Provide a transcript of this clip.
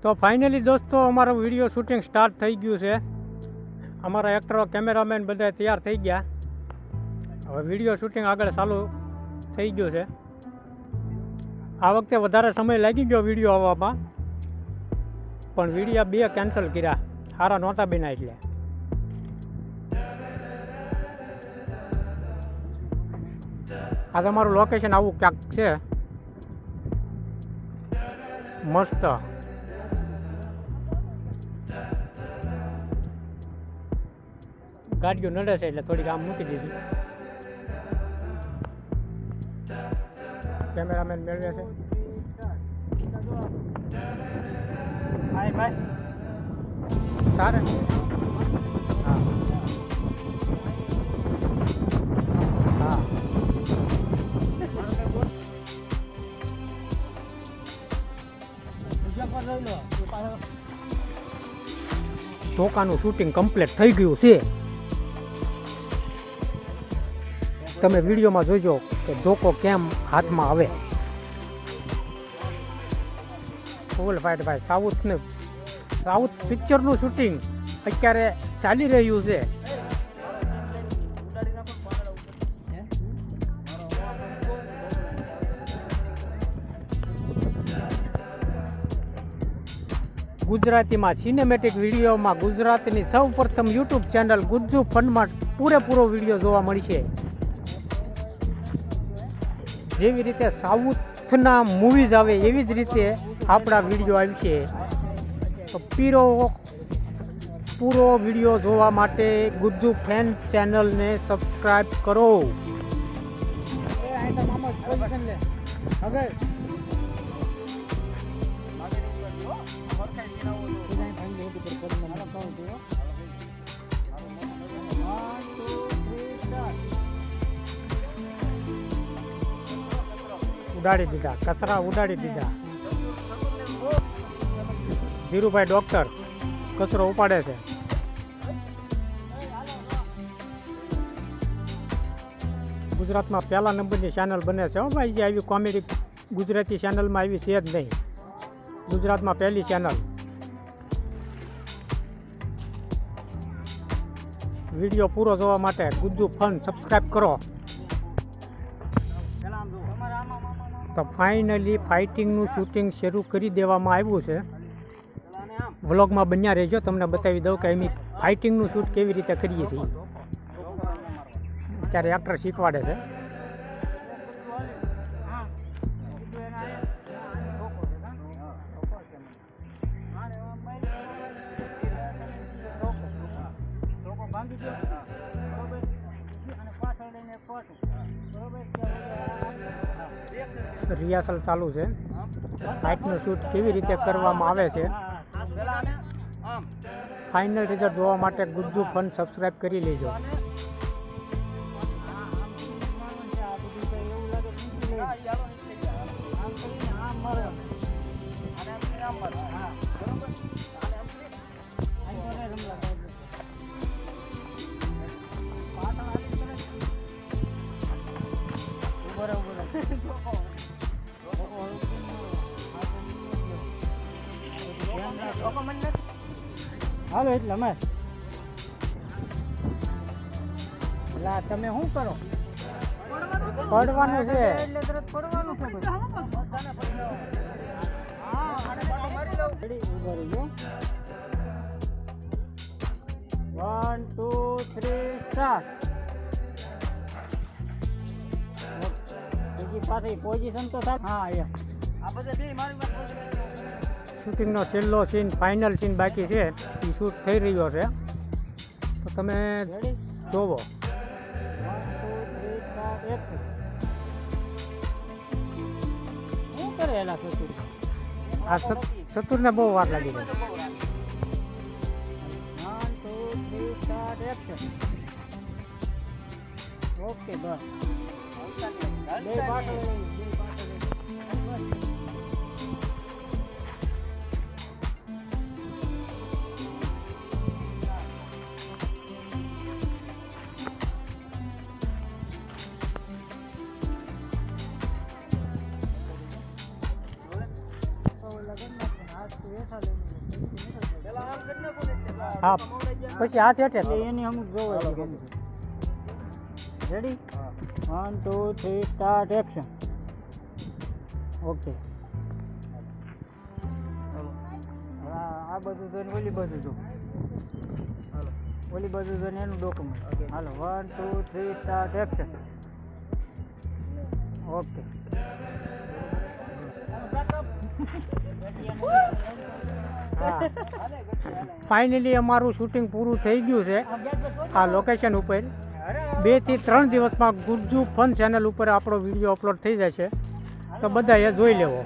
તો ફાઇનલી દોસ્તો અમારું વિડીયો શૂટિંગ સ્ટાર્ટ થઈ ગયું છે. અમારા એક્ટરો કેમેરામેન બધા તૈયાર થઈ ગયા. હવે વિડીયો શૂટિંગ આગળ ચાલુ થઈ ગયું છે. આ વખતે વધારે સમય લાગી ગયો વિડીયો આવવામાં, પણ વિડીયો 2 કેન્સલ કર્યા, સારા નહોતા બન્યા એટલે. આ તમારું લોકેશન આવું ક્યાંક છે, મસ્ત. ગાડીઓ નડે છે એટલે થોડીક આમ મૂકી દીધી. કેમેરામેન મેળવે છે. તારે હા હા ધોકાનું શૂટિંગ કમ્પ્લીટ થઈ ગયું છે. તમે વિડીયોમાં જોજો કે ધોકો કેમ હાથમાં આવે. ફૂલ ફાઇટ ભાઈ. સાઉથ પિક્ચરનું શૂટિંગ અત્યારે ચાલી રહ્યું છે. ગુજરાતીમાં સિનેમેટિક વિડીયોમાં ગુજરાતની સૌ પ્રથમ યુટ્યુબ ચેનલ ગુજ્જુ ફનમાં પૂરેપૂરો વિડીયો જોવા મળશે. જેવી રીતે સાઉથના મૂવીઝ આવે એવી જ રીતે આપણા વિડીયો આવશે. તો પૂરો વિડીયો જોવા માટે ગુજ્જુ ફેન ચેનલને સબસ્ક્રાઈબ કરો. ઉડાડી દીધા, કચરા ઉડાડી દીધા. ધીરુભાઈ ડોક્ટર કચરો ઉપાડે છે. ગુજરાતમાં પહેલા નંબરની ચેનલ બને છે. ભાઈ જે આવી કોમેડી ગુજરાતી ચેનલમાં આવી છે જ નહીં. ગુજરાતમાં પહેલી ચેનલ. વિડીયો પૂરો જોવા માટે ગુજ્જુ ફન સબસ્ક્રાઈબ કરો. તો ફાઇનલી ફાઇટિંગનું શૂટિંગ શરૂ કરી દેવામાં આવ્યું છે. વ્લોગમાં બન્યા રહેજો, તમને બતાવી દઉં કે અમે ફાઇટિંગનું શૂટ કેવી રીતે કરીએ છીએ. ત્યારે એક્ટર શીખવાડે છે. રિહર્સલ ચાલુ છે. ફાઇટનું શૂટ કેવી રીતે કરવામાં આવે છે. ફાઇનલ રિઝલ્ટ જોવા માટે ગુજ્જુ ફન સબસ્ક્રાઈબ કરી લેજો. હાલો એટલે અમે તમે શું કરો? પડવાનું છે. One two three start. બીજી પાછી પોઝિશન તો થાય. હા એ શૂટિંગનો છેલ્લો સીન, ફાઇનલ સીન બાકી છે. એ શૂટ થઈ રહ્યો છે, તો તમે જોવો. શું કરે એલા સતુર? આ સતુરને બહુ વાર લાગી ગઈ. 1 2 3 4 ઓકે બસ. હા પછી હાથ હેઠે એની અમુક જોવો રેડી 1 2 3 સ્ટાર્ટ એક્શન ઓકે આ બધું જોઈને ઓલી બાજુ જો હાલો ઓલી બાજુ જોઈને એનું ડોક્યુમેન્ટ હાલો 1 2 3 સ્ટાર્ટ એક્શન ઓકે ફાઇનલી અમારું શૂટિંગ પૂરું થઈ ગયું છે આ લોકેશન ઉપર 2 થી 3 દિવસમાં ગુજ્જુ ફન ચેનલ ઉપર આપણો વિડીયો અપલોડ થઈ જશે તો બધાએ જોઈ લેવો.